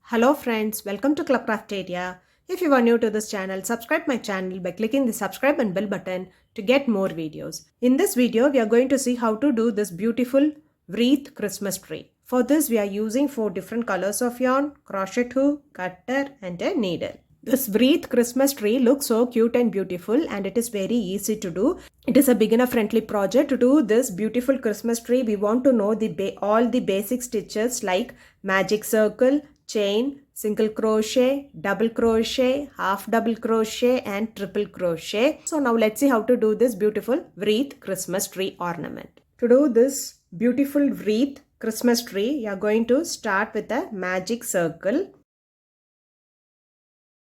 Hello friends, welcome to Crafteria. If you are new to this channel, subscribe my channel by clicking the subscribe and bell button to get more videos. In this video, we are going to see how to do this beautiful wreath Christmas tree. For this, we are using 4 different colors of yarn, crochet hook, cutter and a needle. This wreath Christmas tree looks so cute and beautiful and it is very easy to do. It is a beginner friendly project. To do this beautiful Christmas tree, we want to know all the basic stitches like magic circle, chain, single crochet, double crochet, half double crochet and triple crochet. So now let's see how to do this beautiful wreath Christmas tree ornament. To do this beautiful wreath Christmas tree, you are going to start with a magic circle.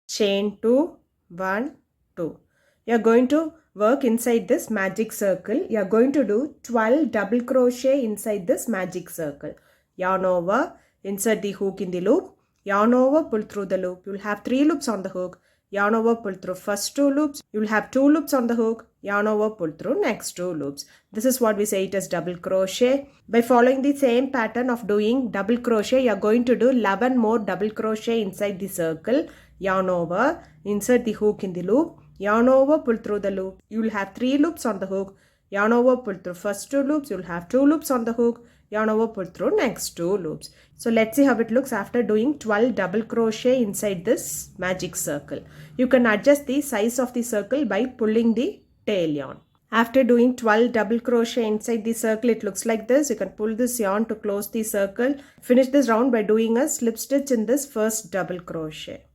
Chain 2, 1, 2. You are going to work inside this magic circle. You are going to do 12 double crochet inside this magic circle. Yarn over, insert the hook in the loop. Yarn over, pull through the loop. You will have 3 loops on the hook. Yarn over, pull through first 2 loops. You will have 2 loops on the hook. Yarn over, pull through next 2 loops. This is what we say it as double crochet. By following the same pattern of doing double crochet, you are going to do 11 more double crochet inside the circle. Yarn over, insert the hook in the loop. Yarn over, pull through the loop. You will have 3 loops on the hook. Yarn over, pull through first 2 loops. You will have 2 loops on the hook. Yarn over, pull through next 2 loops. So let's see how it looks after doing 12 double crochet inside this magic circle. You can adjust the size of the circle by pulling the tail yarn. After doing 12 double crochet inside the circle, it looks like this. You can pull this yarn to close the circle. Finish this round by doing a slip stitch in this first double crochet.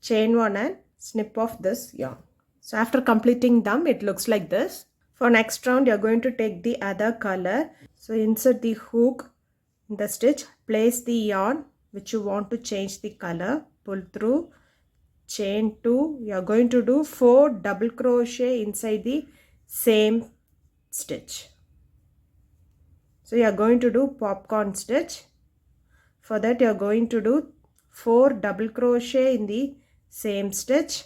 Chain 1 and snip off this yarn. So after completing them, it looks like this. For next round, you are going to take the other color. So insert the hook in the stitch, place the yarn which you want to change the color, pull through, chain 2. You are going to do 4 double crochet inside the same stitch. So you are going to do popcorn stitch. For that, you are going to do 4 double crochet in the same stitch.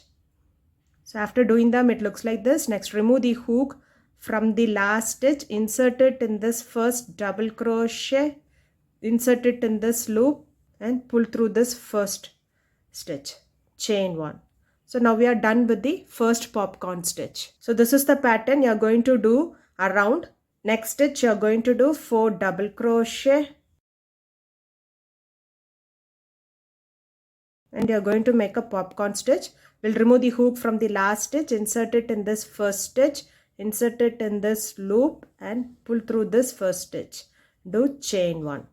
So after doing them, it looks like this. Next, remove the hook from the last stitch, insert it in this first double crochet, insert it in this loop and pull through this first stitch. Chain 1. So now we are done with the first popcorn stitch. So this is the pattern you are going to do around. Next stitch, you are going to do 4 double crochet and you are going to make a popcorn stitch. We'll remove the hook from the last stitch, insert it in this first stitch, insert it in this loop and pull through this first stitch. Do chain 1.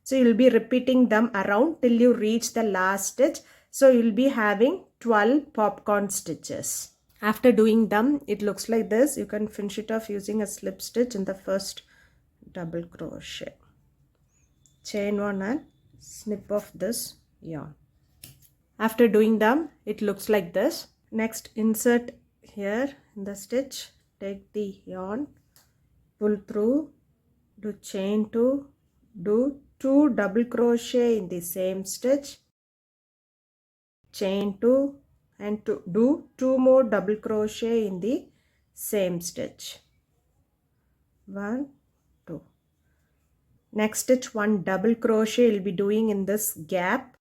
So you will be repeating them around till you reach the last stitch. So you will be having 12 popcorn stitches. After doing them, it looks like this. You can finish it off using a slip stitch in the first double crochet. Chain 1 and snip off this yarn. After doing them, it looks like this. Next, insert here in the stitch, take the yarn, pull through, do chain 2, do 2 double crochet in the same stitch, chain 2 and do 2 more double crochet in the same stitch. 1, 2. Next stitch, 1 double crochet you'll be doing in this gap.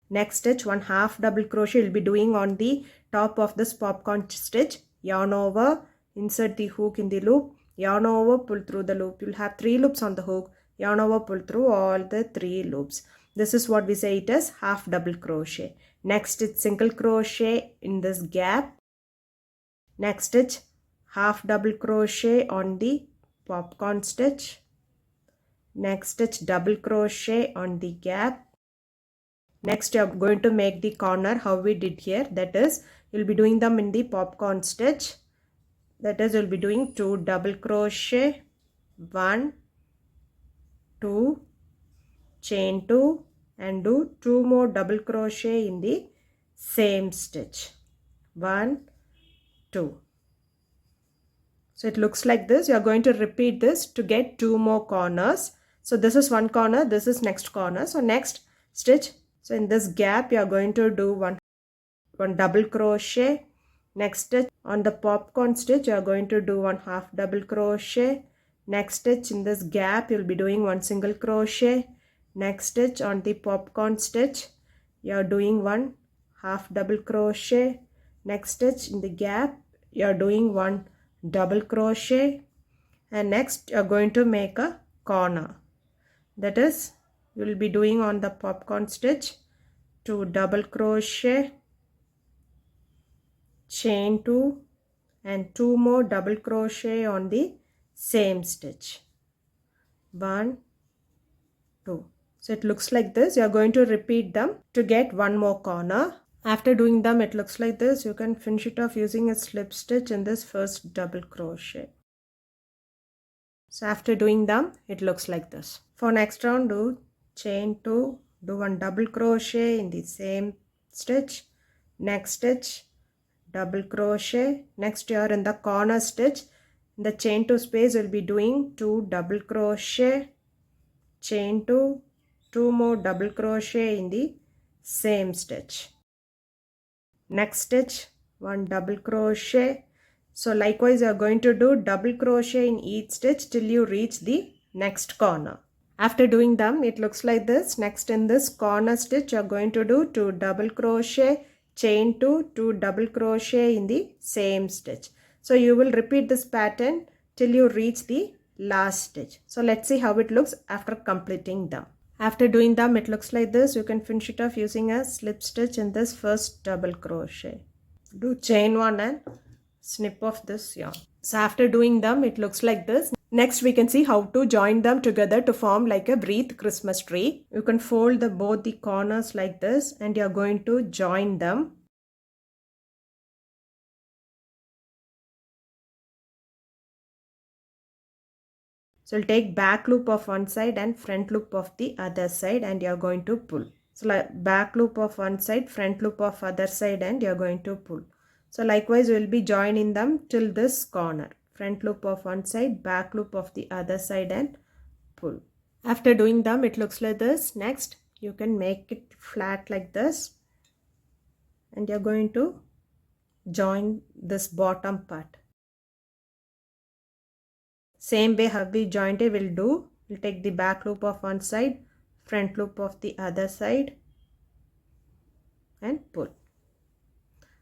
Next stitch, 1 half double crochet you'll be doing on the top of this popcorn stitch. Yarn over, insert the hook in the loop, yarn over, pull through the loop. You'll have 3 loops on the hook. Yarn over, pull through all the 3 loops. This is what we say it as half double crochet. Next stitch, single crochet in this gap. Next stitch, half double crochet on the popcorn stitch. Next stitch, double crochet on the gap. Next, you are going to make the corner how we did here. That is, you will be doing them in the popcorn stitch. That is, you will be doing 2 double crochet, 1, 2, chain 2 and do 2 more double crochet in the same stitch. 1, 2. So it looks like this. You are going to repeat this to get 2 more corners. So this is one corner, this is next corner. So next stitch. So in this gap, you are going to do one double crochet. Next stitch on the popcorn stitch, you are going to do 1 half double crochet. Next stitch in this gap, you will be doing 1 single crochet. Next stitch on the popcorn stitch, you are doing one half double crochet. Next stitch in the gap, you are doing one double crochet, and next you are going to make a corner. That is, you will be doing on the popcorn stitch 2 double crochet, chain 2, and 2 more double crochet on the same stitch. 1, 2. So it looks like this. You are going to repeat them to get one more corner. After doing them, it looks like this. You can finish it off using a slip stitch in this first double crochet. So after doing them, it looks like this. For next round, do chain 2, do one double crochet in the same stitch. Next stitch, double crochet. Next you are in the corner stitch. In the chain 2 space, you will be doing 2 double crochet, chain 2, 2 more double crochet in the same stitch. Next stitch, 1 double crochet. So likewise you are going to do double crochet in each stitch till you reach the next corner. After doing them, it looks like this. Next in this corner stitch, you are going to do 2 double crochet, chain 2, 2 double crochet in the same stitch. So you will repeat this pattern till you reach the last stitch. So let's see how it looks after completing them. After doing them, it looks like this. You can finish it off using a slip stitch in this first double crochet. Do chain 1 and snip off this yarn. So after doing them, it looks like this. Next we can see how to join them together to form like a wreath Christmas tree. You can fold both the corners like this and you are going to join them. So you'll take back loop of one side and front loop of the other side and you are going to pull. So like back loop of one side, front loop of other side and you are going to pull. So likewise we will be joining them till this corner. Front loop of one side, back loop of the other side and pull. After doing them, it looks like this. Next you can make it flat like this and you are going to join this bottom part. Same way how we joined it will do. We'll take the back loop of one side, front loop of the other side and pull.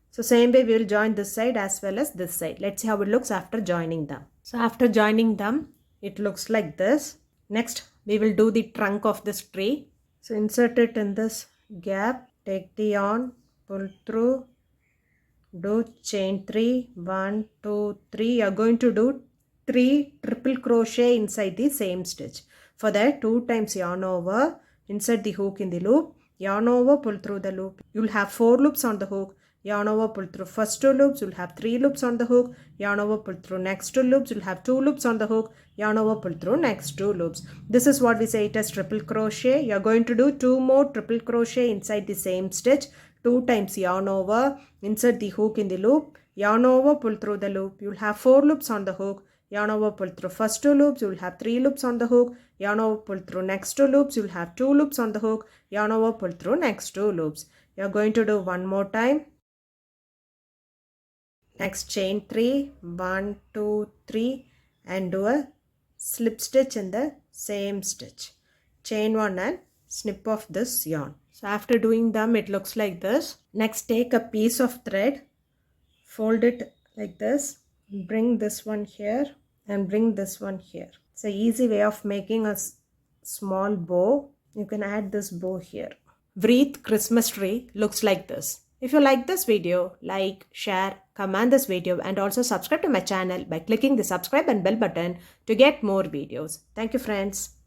So same way we will join this side as well as this side. Let's see how it looks after joining them. So after joining them, it looks like this. Next we will do the trunk of this tree. So insert it in this gap, take the yarn, pull through, do chain 3, 1, 2, 3. You are going to do 3 triple crochet inside the same stitch. For that 2 times yarn over, insert the hook in the loop, yarn over, pull through the loop. You will have 4 loops on the hook, yarn over, pull through first 2 loops, you will have 3 loops on the hook, yarn over, pull through next 2 loops, you will have 2 loops on the hook, yarn over, pull through next 2 loops. This is what we say it as triple crochet. You are going to do 2 more triple crochet inside the same stitch, 2 times yarn over, insert the hook in the loop, yarn over, pull through the loop. You will have 4 loops on the hook, yarn over, pull through first 2 loops, you will have 3 loops on the hook, yarn over, pull through next 2 loops, you will have 2 loops on the hook, yarn over, pull through next 2 loops. You are going to do one more time. Next chain 3, 1, 2, 3 and do a slip stitch in the same stitch. Chain 1 and snip off this yarn. So after doing them, it looks like this. Next take a piece of thread, fold it like this, bring this one here and bring this one here. It's an easy way of making a small bow. You can add this bow here. Wreath Christmas tree looks like this. If you like this video, like, share, comment this video and also subscribe to my channel by clicking the subscribe and bell button to get more videos. Thank you friends.